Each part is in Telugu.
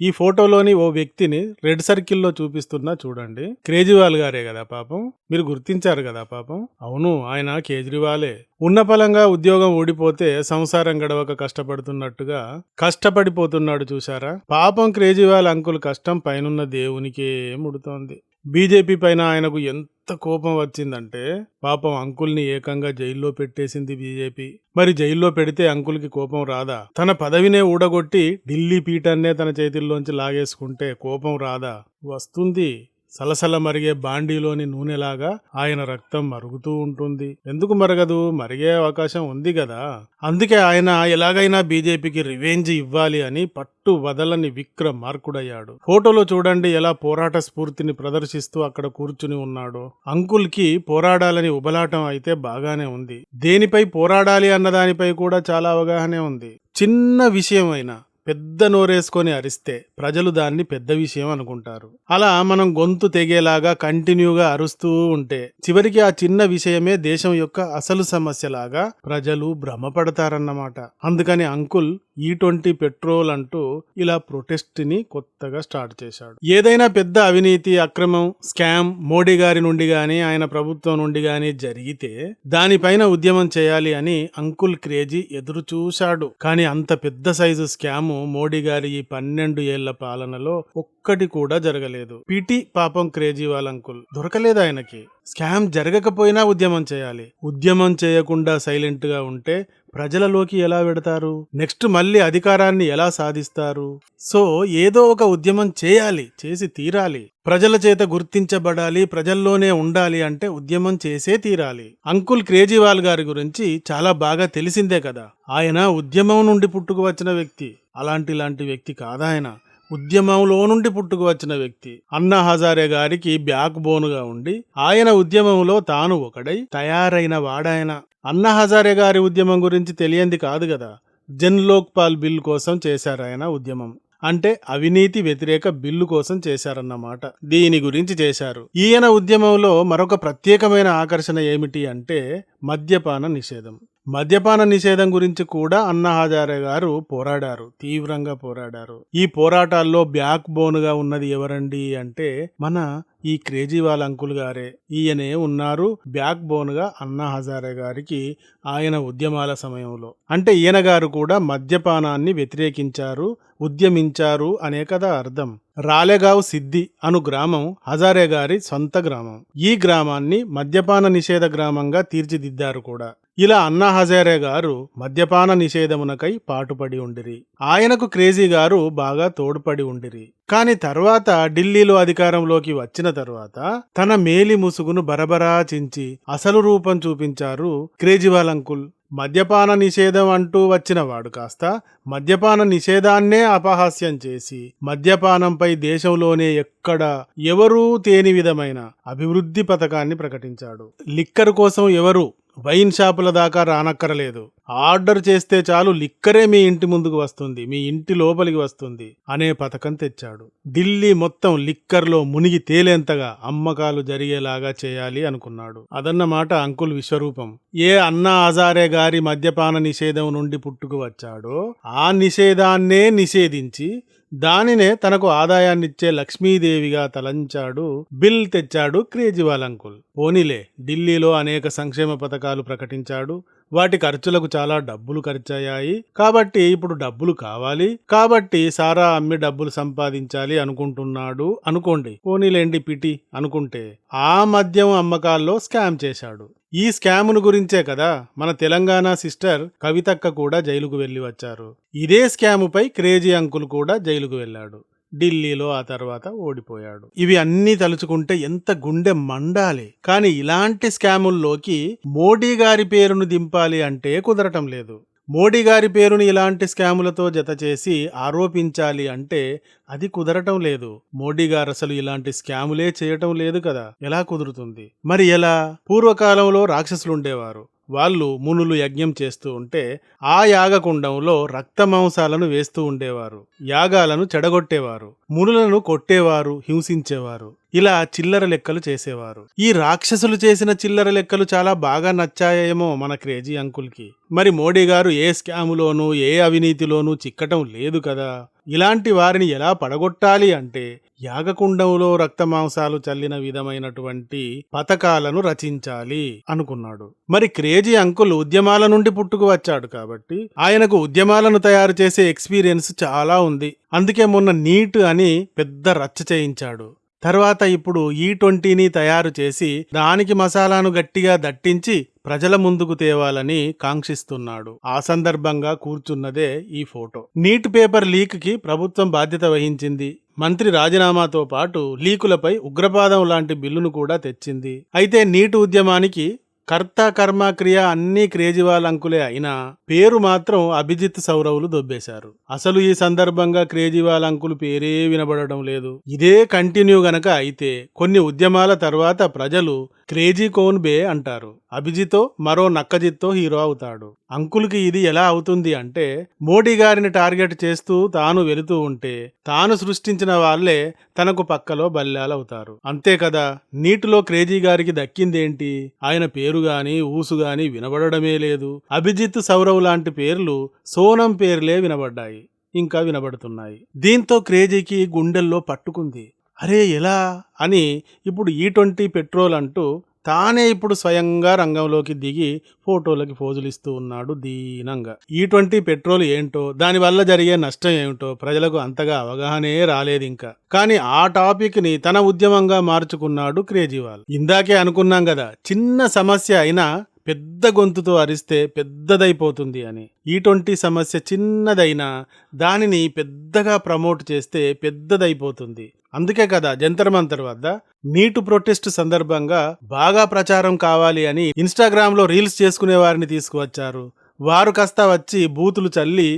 ఈ ఫోటోలోని ఓ వ్యక్తిని రెడ్ సర్కిల్లో చూపిస్తున్నా చూడండి. కేజ్రీవాల్ గారే కదా పాపం. మీరు గుర్తించారు కదా పాపం. అవును, ఆయన కేజ్రీవాలే. ఉన్నపలంగా ఉద్యోగం ఊడిపోతే సంసారం గడవక కష్టపడుతున్నట్టుగా కష్టపడిపోతున్నాడు చూశారా. పాపం కేజ్రీవాల్ అంకుల్ కష్టం పైనున్న దేవునికే ముడుతోంది. బీజేపీ పైన ఆయనకు ఎంత కోపం వచ్చిందంటే పాపం అంకుల్ని ఏకంగా జైల్లో పెట్టేసింది బీజేపీ. మరి జైల్లో పెడితే అంకుల్కి కోపం రాదా? తన పదవినే ఊడగొట్టి ఢిల్లీ పీఠాన్నే తన చేతుల్లోంచి లాగేసుకుంటే కోపం రాదా? వస్తుంది. సలసల మరిగే బాండీలోని నూనెలాగా ఆయన రక్తం మరుగుతూ ఉంటుంది. ఎందుకు మరగదు? మరిగే అవకాశం ఉంది కదా. అందుకే ఆయన ఎలాగైనా బీజేపీకి రివెంజ్ ఇవ్వాలి అని పట్టు వదలని విక్రమార్కుడయ్యాడు. ఫోటోలో చూడండి ఎలా పోరాట స్ఫూర్తిని ప్రదర్శిస్తూ అక్కడ కూర్చుని ఉన్నాడో. అంకుల్ కి పోరాడాలని ఉబలాటం అయితే బాగానే ఉంది. దేనిపై పోరాడాలి అన్నదానిపై కూడా చాలా అవగాహనే ఉంది. చిన్న విషయమైనా పెద్ద నోరేసుకొని అరిస్తే ప్రజలు దాన్ని పెద్ద విషయం అనుకుంటారు. అలా మనం గొంతు తెగేలాగా కంటిన్యూగా అరుస్తూ ఉంటే చివరికి ఆ చిన్న విషయమే దేశం యొక్క అసలు సమస్యలాగా ప్రజలు భ్రమపడతారన్నమాట. అందుకని అంకుల్ E20 పెట్రోల్ అంటూ ఇలా ప్రొటెస్ట్ ని కొత్తగా స్టార్ట్ చేశాడు. ఏదైనా పెద్ద అవినీతి, అక్రమం, స్కామ్ మోడీ గారి నుండి గాని ఆయన ప్రభుత్వం నుండి గాని జరిగితే దానిపైన ఉద్యమం చేయాలి అని అంకుల్ క్రేజీ ఎదురు చూశాడు. కానీ అంత పెద్ద సైజు స్కామ్ మోడీ గారి ఈ 12 ఏళ్ల పాలనలో ఒక్కటి కూడా జరగలేదు. పిటి పాపం కేజ్రీవాల్ అంకుల్ దొరకలేదు ఆయనకి. స్కామ్ జరగకపోయినా ఉద్యమం చేయాలి. ఉద్యమం చేయకుండా సైలెంట్ గా ఉంటే ప్రజలలోకి ఎలా వెడతారు? నెక్స్ట్ మళ్ళీ అధికారాన్ని ఎలా సాధిస్తారు? సో ఏదో ఒక ఉద్యమం చేయాలి, చేసి తీరాలి. ప్రజల చేత గుర్తించబడాలి, ప్రజల్లోనే ఉండాలి అంటే ఉద్యమం చేసే తీరాలి. అంకుల్ కేజ్రీవాల్ గారి గురించి చాలా బాగా తెలిసిందే కదా. ఆయన ఉద్యమం నుండి పుట్టుకు వచ్చిన వ్యక్తి. అలాంటి వ్యక్తి కాదాయన. ఉద్యమంలో నుండి పుట్టుకు వచ్చిన వ్యక్తి. అన్నా హజారే గారికి బ్యాక్ బోన్గా ఉండి ఆయన ఉద్యమంలో తాను ఒకడై తయారైన వాడాయన. అన్నా హజారే గారి ఉద్యమం గురించి తెలియంది కాదు కదా. జన్ లోక్ పాల్ బిల్ కోసం చేశారాయన ఉద్యమం. అంటే అవినీతి వ్యతిరేక బిల్లు కోసం చేశారన్నమాట. దీని గురించి చేశారు. ఈయన ఉద్యమంలో మరొక ప్రత్యేకమైన ఆకర్షణ ఏమిటి అంటే మద్యపాన నిషేధం. మద్యపాన నిషేధం గురించి కూడా అన్నా హజారే గారు పోరాడారు, తీవ్రంగా పోరాడారు. ఈ పోరాటాల్లో బ్యాక్ బోన్గా ఉన్నది ఎవరండి అంటే మన ఈ కేజ్రీవాల్ అంకుల్ గారే. ఈయనే ఉన్నారు బ్యాక్ బోన్గా అన్నా హజారే గారికి ఆయన ఉద్యమాల సమయంలో. అంటే ఈయన గారు కూడా మద్యపానాన్ని వ్యతిరేకించారు, ఉద్యమించారు అనే కదా అర్థం. రాలేగావ్ సిద్ది అను గ్రామం హజారే గారి సొంత గ్రామం. ఈ గ్రామాన్ని మద్యపాన నిషేధ గ్రామంగా తీర్చిదిద్దారు కూడా. ఇలా అన్నా హజారే గారు మద్యపాన నిషేధమునకై పాటుపడి ఉండిరి. ఆయనకు క్రేజీ గారు బాగా తోడ్పడి ఉండిరి. కాని తర్వాత ఢిల్లీలో అధికారంలోకి వచ్చిన తర్వాత తన మేలి ముసుగును బరబరా చించి అసలు రూపం చూపించారు కేజ్రీవాల్ అంకుల్. మద్యపాన నిషేధం అంటూ వచ్చిన వాడు కాస్త మద్యపాన నిషేధాన్నే అపహాస్యం చేసి మద్యపానంపై దేశంలోనే ఎక్కడ ఎవరూ తేని విధమైన అభివృద్ధి పథకాన్ని ప్రకటించాడు. లిక్కర్ కోసం ఎవరు వైన్ షాపుల దాకా రానక్కరలేదు. ఆర్డర్ చేస్తే చాలు లిక్కరే మీ ఇంటి ముందుకు వస్తుంది, మీ ఇంటి లోపలికి వస్తుంది అనే పథకం తెచ్చాడు. ఢిల్లీ మొత్తం లిక్కర్లో మునిగి తేలేంతగా అమ్మకాలు జరిగేలాగా చేయాలి అనుకున్నాడు. అదన్నమాట అంకుల్ విశ్వరూపం. ఏ అన్నా హజారే గారి మద్యపాన నిషేధం నుండి పుట్టుకు వచ్చాడో ఆ నిషేధాన్నే నిషేధించి దానినే తనకు ఆదాయాన్నిచ్చే లక్ష్మీదేవిగా తలంచాడు, బిల్ తెచ్చాడు కేజ్రీవాల్ అంకుల్. పోనీలే, ఢిల్లీలో అనేక సంక్షేమ పథకాలు ప్రకటించాడు. వాటి ఖర్చులకు చాలా డబ్బులు ఖర్చయ్యాయి. కాబట్టి ఇప్పుడు డబ్బులు కావాలి, కాబట్టి సారా అమ్మి డబ్బులు సంపాదించాలి అనుకుంటున్నాడు అనుకోండి. పోనీలేండి పిటి అనుకుంటే ఆ మద్యం అమ్మకాల్లో స్కామ్ చేశాడు. ఈ స్కామును గురించే కదా మన తెలంగాణ సిస్టర్ కవితక్క కూడా జైలుకు వెళ్లి వచ్చారు. ఇదే స్కాముపై క్రేజీ అంకుల్ కూడా జైలుకు వెళ్ళాడు. ఢిల్లీలో ఆ తర్వాత ఓడిపోయాడు. ఇవి అన్నీ తలుచుకుంటే ఎంత గుండె మండాలి. కానీ ఇలాంటి స్కాముల్లోకి మోడీ గారి పేరును దింపాలి అంటే కుదరటం లేదు. మోడీ గారి పేరుని ఇలాంటి స్కాములతో జత చేసి ఆరోపించాలి అంటే అది కుదరటం లేదు. మోడీ గారు అసలు ఇలాంటి స్కాములే చేయటం లేదు కదా. ఎలా కుదురుతుంది? మరి ఎలా? పూర్వకాలంలో రాక్షసులుండేవారు. వాళ్ళు మునులు యజ్ఞం చేస్తూ ఉంటే ఆ యాగకుండంలో రక్త మాంసాలను వేస్తూ ఉండేవారు. యాగాలను చెడగొట్టేవారు, మునులను కొట్టేవారు, హింసించేవారు. ఇలా చిల్లర లెక్కలు చేసేవారు. ఈ రాక్షసులు చేసిన చిల్లర లెక్కలు చాలా బాగా నచ్చాయేమో మన క్రేజీ అంకుల్కి. మరి మోడీ గారు ఏ స్కాములోనూ ఏ అవినీతిలోనూ చిక్కటం లేదు కదా. ఇలాంటి వారిని ఎలా పడగొట్టాలి అంటే యాగకుండంలో రక్తమాంసాలు చల్లిన విధమైనటువంటి పథకాలను రచించాలి అనుకున్నాడు. మరి క్రేజీ అంకుల్ ఉద్యమాల నుండి పుట్టుకు వచ్చాడు కాబట్టి ఆయనకు ఉద్యమాలను తయారు చేసే ఎక్స్పీరియన్స్ చాలా ఉంది. అందుకే మొన్న నీట్ అని పెద్ద రచ్చ చేయించాడు. తర్వాత ఇప్పుడు E20ని తయారు చేసి దానికి మసాలాను గట్టిగా దట్టించి ప్రజల ముందుకు తేవాలని కాంక్షిస్తున్నాడు. ఆ సందర్భంగా కూర్చున్నదే ఈ ఫోటో. నీట్ పేపర్ లీక్ కి ప్రభుత్వం బాధ్యత వహించింది. మంత్రి రాజీనామాతో పాటు లీకులపై ఉగ్రపాదం లాంటి బిల్లును కూడా తెచ్చింది. అయితే నీట్ ఉద్యమానికి కర్త కర్మ క్రియ అన్నీ కేజ్రీవాల్ అంకులే అయినా పేరు మాత్రం అభిజిత్ సౌరవ్లు దొబ్బేశారు. అసలు ఈ సందర్భంగా కేజ్రీవాల్ అంకుల్ పేరే వినబడడం లేదు. ఇదే కంటిన్యూ గనక అయితే కొన్ని ఉద్యమాల తర్వాత ప్రజలు క్రేజీ కౌన్ బే అంటారు. అభిజితో మరో నక్కజిత్తో హీరో అవుతాడు. అంకుల్కి ఇది ఎలా అవుతుంది అంటే మోడీ గారిని టార్గెట్ చేస్తూ తాను వెళుతూ ఉంటే తాను సృష్టించిన వాళ్లే తనకు పక్కలో బల్లాలవుతారు. అంతే కదా. నీటిలో క్రేజీ గారికి దక్కిందేంటి? ఆయన పేరు గాని ఊసు గాని వినబడడమే లేదు. అభిజిత్ సౌరవ్ లాంటి పేర్లు సోనం పేర్లే వినబడ్డాయి, ఇంకా వినబడుతున్నాయి. దీంతో క్రేజీకి గుండెల్లో పట్టుకుంది. అరే ఎలా అని ఇప్పుడు E20 పెట్రోల్ అంటూ తానే ఇప్పుడు స్వయంగా రంగంలోకి దిగి ఫోటోలకి పోజులిస్తూ ఉన్నాడు దీనంగా. E20 పెట్రోల్ ఏంటో, దానివల్ల జరిగే నష్టం ఏమిటో ప్రజలకు అంతగా అవగాహనే రాలేదు ఇంకా. కానీ ఆ టాపిక్ ని తన ఉద్యమంగా మార్చుకున్నాడు కేజ్రీవాల్. ఇందాకే అనుకున్నాం కదా, చిన్న సమస్య అయినా పెద్ద గొంతుతో అరిస్తే పెద్దదైపోతుంది అని. E20 సమస్య చిన్నదైనా దానిని పెద్దగా ప్రమోట్ చేస్తే పెద్దదైపోతుంది. అందుకే కదా జంతర్ మంతర్ వద్ద నీటు ప్రొటెస్ట్ సందర్భంగా బాగా ప్రచారం కావాలి అని ఇన్స్టాగ్రామ్ లో రీల్స్ చేసుకునే వారిని తీసుకువచ్చారు. వారు కాస్త వచ్చి బూతులు చల్లి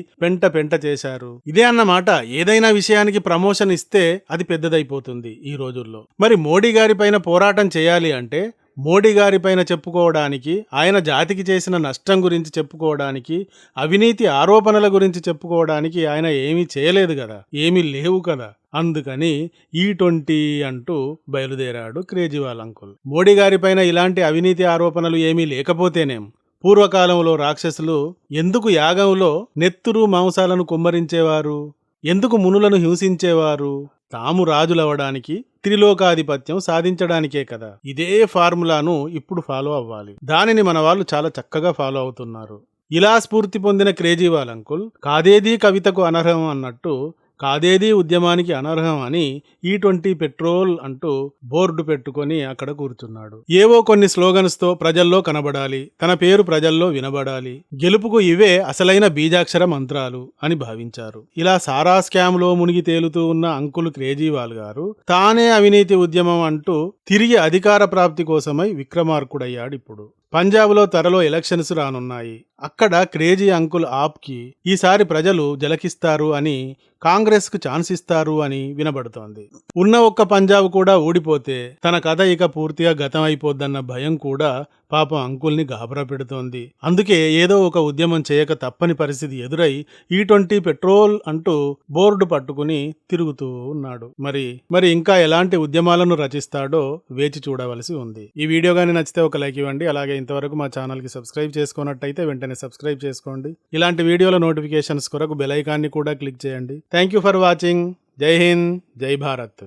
పెంట చేశారు. ఇదే అన్నమాట. ఏదైనా విషయానికి ప్రమోషన్ ఇస్తే అది పెద్దదైపోతుంది ఈ రోజుల్లో. మరి మోడీ గారి పైన పోరాటం చేయాలి అంటే మోడీ గారి పైన చెప్పుకోవడానికి, ఆయన జాతికి చేసిన నష్టం గురించి చెప్పుకోవడానికి, అవినీతి ఆరోపణల గురించి చెప్పుకోవడానికి ఆయన ఏమీ చేయలేదు కదా, ఏమీ లేవు కదా. అందుకని E20 అంటూ బయలుదేరాడు కేజ్రీవాల్ అంకుల్. మోడీ గారి పైన ఇలాంటి అవినీతి ఆరోపణలు ఏమీ లేకపోతేనేం పూర్వకాలంలో రాక్షసులు ఎందుకు యాగంలో నెత్తురు మాంసాలను కుమ్మరించేవారు? ఎందుకు మునులను హింసించేవారు? తాము రాజులవడానికి, త్రిలోకాధిపత్యం సాధించడానికే కదా. ఇదే ఫార్ములాను ఇప్పుడు ఫాలో అవ్వాలి. దానిని మన వాళ్ళు చాలా చక్కగా ఫాలో అవుతున్నారు. ఇలా స్ఫూర్తి పొందిన కేజ్రీవాల్ అంకుల్ కాదేదీ కవితకు అనర్హం అన్నట్టు కాదేదీ ఉద్యమానికి అనర్హం అని E20 పెట్రోల్ అంటూ బోర్డు పెట్టుకొని అక్కడ కూర్చున్నాడు. ఏవో కొన్ని స్లోగన్స్ తో ప్రజల్లో కనబడాలి, తన పేరు ప్రజల్లో వినబడాలి, గెలుపుకు ఇవే అసలైన బీజాక్షర మంత్రాలు అని భావించారు. ఇలా సారా స్కామ్ లో మునిగి తేలుతూ ఉన్న అంకుల్ కేజ్రీవాల్ గారు తానే అవినీతి ఉద్యమం అంటూ తిరిగి అధికార ప్రాప్తి కోసమై విక్రమార్కుడయ్యాడు. ఇప్పుడు పంజాబ్లో త్వరలో ఎలక్షన్స్ రానున్నాయి. అక్కడ క్రేజీ అంకుల్ ఆప్కి ఈసారి ప్రజలు జలకిస్తారు అని, కాంగ్రెస్ కు ఛాన్స్ ఇస్తారు అని వినబడుతోంది. ఉన్న ఒక్క పంజాబ్ కూడా ఊడిపోతే తన కథ ఇక పూర్తిగా గతం అయిపోద్దన్న భయం కూడా పాపం అంకుల్ని గాబరా పెడుతోంది. అందుకే ఏదో ఒక ఉద్యమం చేయక తప్పని పరిస్థితి ఎదురై E20 పెట్రోల్ అంటూ బోర్డు పట్టుకుని తిరుగుతూ ఉన్నాడు. మరి ఇంకా ఎలాంటి ఉద్యమాలను రచిస్తాడో వేచి చూడవలసి ఉంది. ఈ వీడియో గాని నచ్చితే ఒక లైక్ ఇవ్వండి. అలాగే ఇంతవరకు మా ఛానల్ కి సబ్స్క్రైబ్ చేసుకున్నట్టయితే వెంటనే సబ్స్క్రైబ్ చేసుకోండి. ఇలాంటి వీడియోల నోటిఫికేషన్స్ కొరకు బెల్ ఐకాన్ని కూడా క్లిక్ చేయండి. Thank you for watching. జై హింద్, జై భారత్.